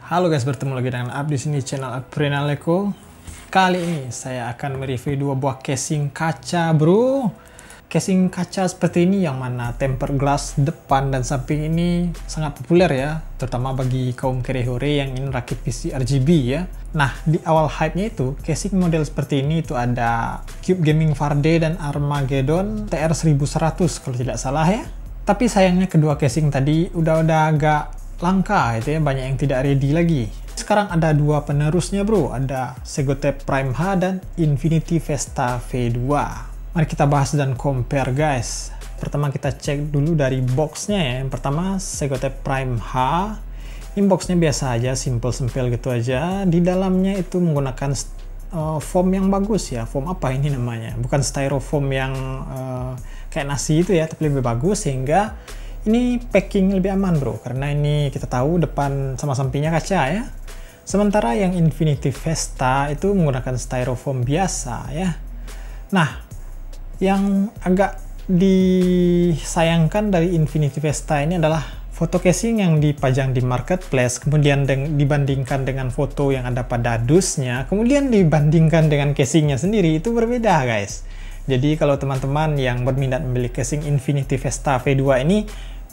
Halo guys, bertemu lagi dengan Ab di sini channel Aprenaleko. Kali ini saya akan mereview dua buah casing kaca, bro. Casing kaca seperti ini yang mana tempered glass depan dan samping ini sangat populer ya, terutama bagi kaum kere-hore yang ingin rakit PC RGB ya. Nah, di awal hype-nya itu, casing model seperti ini itu ada Cube Gaming Farday dan Armageddon TR1100 kalau tidak salah ya. Tapi sayangnya kedua casing tadi udah agak langka itu ya, banyak yang tidak ready lagi. Sekarang ada dua penerusnya bro, ada Segotep Prime H dan Infinity Vesta V2. Mari kita bahas dan compare guys. Pertama kita cek dulu dari boxnya ya. Yang pertama Segotep Prime H. Ini boxnya biasa aja, simple gitu aja. Di dalamnya itu menggunakan foam yang bagus ya. Foam apa ini namanya? Bukan styrofoam yang kayak nasi itu ya, tapi lebih bagus sehingga ini packing lebih aman bro, karena ini kita tahu depan sama sampingnya kaca ya. Sementara yang Infinity Vesta itu menggunakan styrofoam biasa ya. Nah, yang agak disayangkan dari Infinity Vesta ini adalah foto casing yang dipajang di marketplace, kemudian dibandingkan dengan foto yang ada pada dusnya, kemudian dibandingkan dengan casingnya sendiri, itu berbeda guys. Jadi kalau teman-teman yang berminat membeli casing Infinity Vesta V2 ini,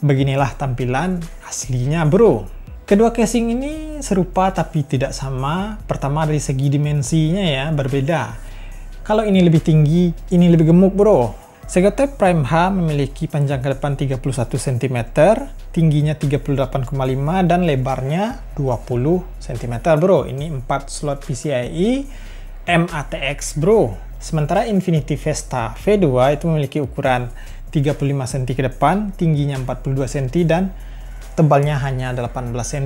beginilah tampilan aslinya bro. Kedua casing ini serupa tapi tidak sama. Pertama dari segi dimensinya ya, berbeda. Kalau ini lebih tinggi, ini lebih gemuk bro. Segotep Prime H memiliki panjang ke depan 31 cm, tingginya 38,5 dan lebarnya 20 cm bro. Ini 4 slot PCIe MATX bro. Sementara Infinity Vesta V2 itu memiliki ukuran 35 cm ke depan, tingginya 42 cm dan tebalnya hanya 18 cm.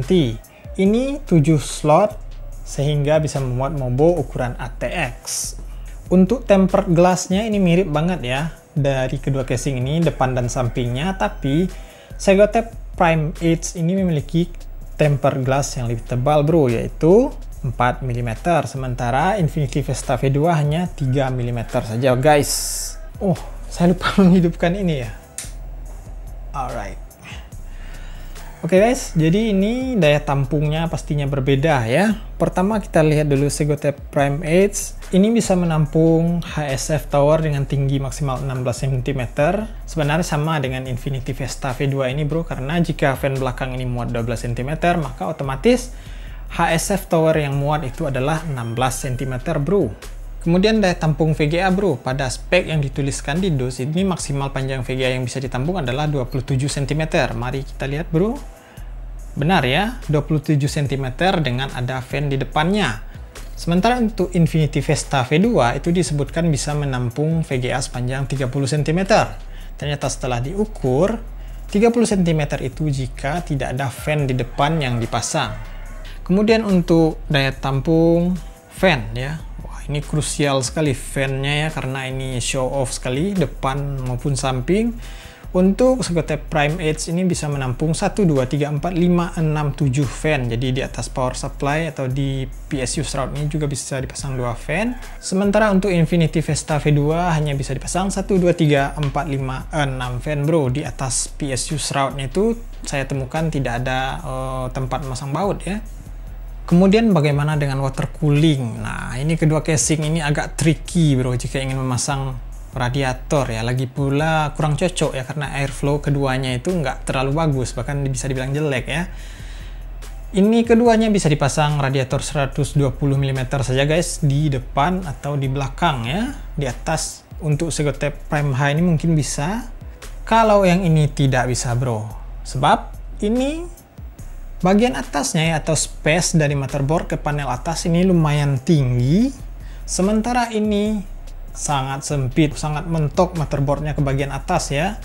Ini 7 slot sehingga bisa memuat Mobo ukuran ATX. Untuk tempered glassnya ini mirip banget ya dari kedua casing ini, depan dan sampingnya, tapi Segotep Prime H ini memiliki tempered glass yang lebih tebal bro, yaitu 4 mm, sementara Infinity Vesta V2 hanya 3 mm saja guys. Oh, saya lupa menghidupkan ini ya. Alright. Oke guys, jadi ini daya tampungnya pastinya berbeda ya. Pertama kita lihat dulu Segotep Prime H. Ini bisa menampung HSF tower dengan tinggi maksimal 16 cm. Sebenarnya sama dengan Infinity Vesta V2 ini bro, karena jika fan belakang ini muat 12 cm, maka otomatis HSF tower yang muat itu adalah 16 cm bro. Kemudian daya tampung VGA bro, pada spek yang dituliskan di DOS ini maksimal panjang VGA yang bisa ditampung adalah 27 cm. Mari kita lihat bro. Benar ya, 27 cm dengan ada fan di depannya. Sementara untuk Infinity Vesta V2 itu disebutkan bisa menampung VGA sepanjang 30 cm. Ternyata setelah diukur, 30 cm itu jika tidak ada fan di depan yang dipasang. Kemudian untuk daya tampung fan ya. Ini krusial sekali fan-nya ya, karena ini show off sekali depan maupun samping. Untuk Segotep Prime H ini bisa menampung 1, 2, 3, 4, 5, 6, 7 fan. Jadi di atas power supply atau di PSU shroud ini juga bisa dipasang 2 fan. Sementara untuk Infinity Vesta V2 hanya bisa dipasang 1, 2, 3, 4, 5, 6 fan bro. Di atas PSU shroud itu saya temukan tidak ada tempat memasang baut ya. Kemudian bagaimana dengan water cooling? Nah, ini kedua casing ini agak tricky bro jika ingin memasang radiator ya. Lagi pula kurang cocok ya, karena airflow keduanya itu nggak terlalu bagus, bahkan bisa dibilang jelek ya. Ini keduanya bisa dipasang radiator 120 mm saja guys, di depan atau di belakang ya. Di atas untuk Segotep Prime H ini mungkin bisa. Kalau yang ini tidak bisa bro, sebab ini bagian atasnya ya, atau space dari motherboard ke panel atas ini lumayan tinggi, sementara ini sangat sempit, sangat mentok motherboardnya ke bagian atas ya,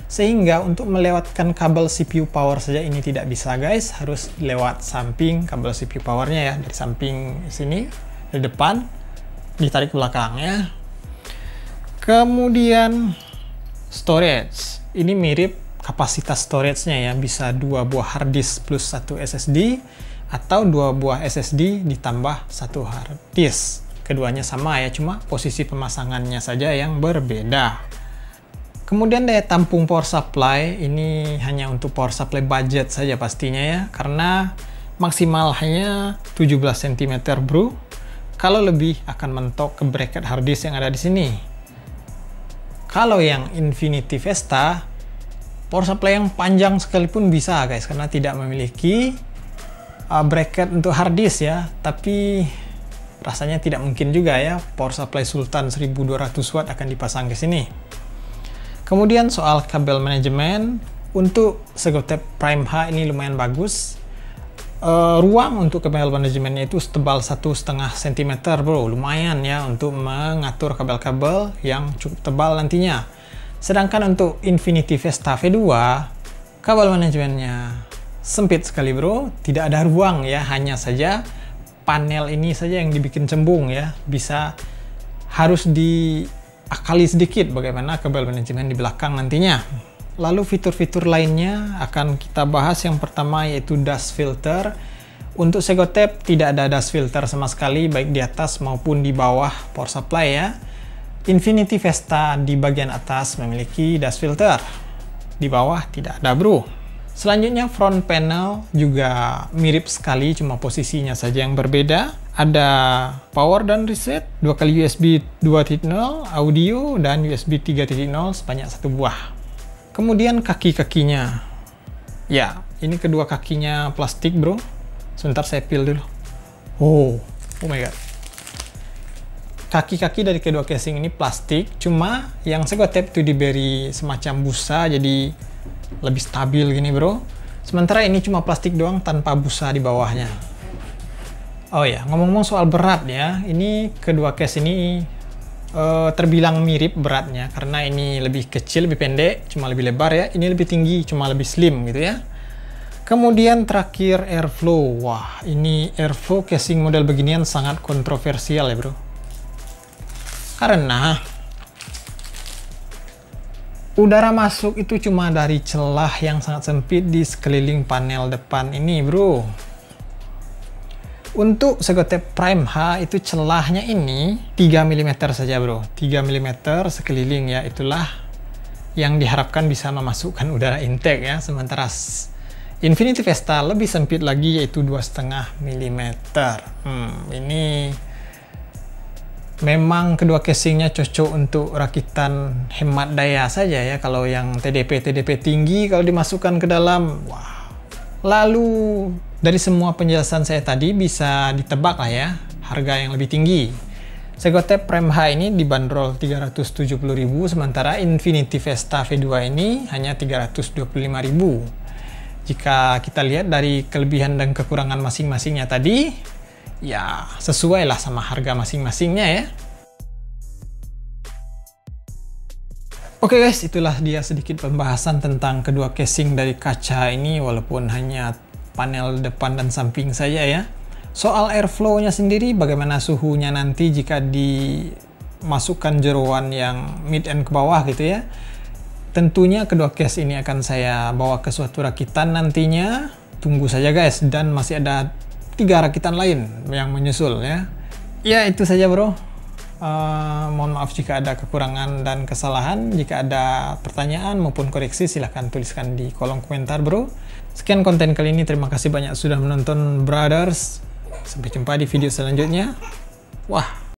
sehingga untuk melewatkan kabel CPU power saja ini tidak bisa guys, harus lewat samping kabel CPU powernya ya, dari samping sini, dari depan, ditarik ke belakang ya. Kemudian storage, ini mirip kapasitas storage-nya ya, bisa 2 buah hard disk plus 1 SSD atau 2 buah SSD ditambah 1 hard disk. Keduanya sama ya, cuma posisi pemasangannya saja yang berbeda. Kemudian daya tampung power supply ini hanya untuk power supply budget saja pastinya ya, karena maksimal hanya 17 cm bro. Kalau lebih akan mentok ke bracket hard disk yang ada di sini. Kalau yang Infinity Vesta, power supply yang panjang sekalipun bisa guys, karena tidak memiliki bracket untuk hard disk ya. Tapi rasanya tidak mungkin juga ya power supply Sultan 1200 watt akan dipasang ke sini. Kemudian soal kabel manajemen, untuk Segotep Prime H ini lumayan bagus. Ruang untuk kabel manajemennya itu setebal 1,5 cm bro, lumayan ya untuk mengatur kabel-kabel yang cukup tebal nantinya. Sedangkan untuk Infinity Vesta V2, kabel manajemennya sempit sekali bro, tidak ada ruang ya, hanya saja panel ini saja yang dibikin cembung ya, harus diakali sedikit bagaimana kabel manajemen di belakang nantinya. Lalu fitur-fitur lainnya akan kita bahas. Yang pertama yaitu dust filter. Untuk Segotep tidak ada dust filter sama sekali, baik di atas maupun di bawah power supply ya. Infinity Vesta di bagian atas memiliki dust filter, di bawah tidak ada bro. Selanjutnya front panel juga mirip sekali, cuma posisinya saja yang berbeda. Ada power dan reset, 2 kali USB 2.0, audio, dan USB 3.0 sebanyak 1 buah. Kemudian kaki-kakinya, ya ini kedua kakinya plastik bro. Sebentar saya peel dulu. Oh my god, kaki-kaki dari kedua casing ini plastik, cuma yang Segotep itu diberi semacam busa, jadi lebih stabil gini bro. Sementara ini cuma plastik doang tanpa busa di bawahnya. Oh ya, ngomong-ngomong soal berat ya, ini kedua case ini terbilang mirip beratnya, karena ini lebih kecil, lebih pendek, cuma lebih lebar ya. Ini lebih tinggi, cuma lebih slim gitu ya. Kemudian terakhir airflow. Wah, ini airflow casing model beginian sangat kontroversial ya bro. Karena udara masuk itu cuma dari celah yang sangat sempit di sekeliling panel depan ini bro. Untuk Segotep Prime H itu celahnya ini 3 mm saja bro, 3 mm sekeliling ya, itulah yang diharapkan bisa memasukkan udara intake ya. Sementara Infinity Vesta lebih sempit lagi, yaitu 2,5 mm. Ini memang kedua casingnya cocok untuk rakitan hemat daya saja ya. Kalau yang TDP tinggi kalau dimasukkan ke dalam, wah. Lalu dari semua penjelasan saya tadi bisa ditebak lah ya harga yang lebih tinggi. Segotep Prime H ini dibanderol 370.000, sementara Infinity Vesta V2 ini hanya 325.000. Jika kita lihat dari kelebihan dan kekurangan masing-masingnya tadi, ya sesuai lah sama harga masing-masingnya ya. Oke guys, itulah dia sedikit pembahasan tentang kedua casing dari kaca ini, walaupun hanya panel depan dan samping saja ya. Soal airflow-nya sendiri, bagaimana suhunya nanti jika dimasukkan jeroan yang mid end ke bawah gitu ya. Tentunya kedua case ini akan saya bawa ke suatu rakitan nantinya. Tunggu saja guys, dan masih ada 3 rakitan lain yang menyusul ya. Ya itu saja bro. Mohon maaf jika ada kekurangan dan kesalahan. Jika ada pertanyaan maupun koreksi, silahkan tuliskan di kolom komentar bro. Sekian konten kali ini, terima kasih banyak sudah menonton brothers. Sampai jumpa di video selanjutnya. Wah.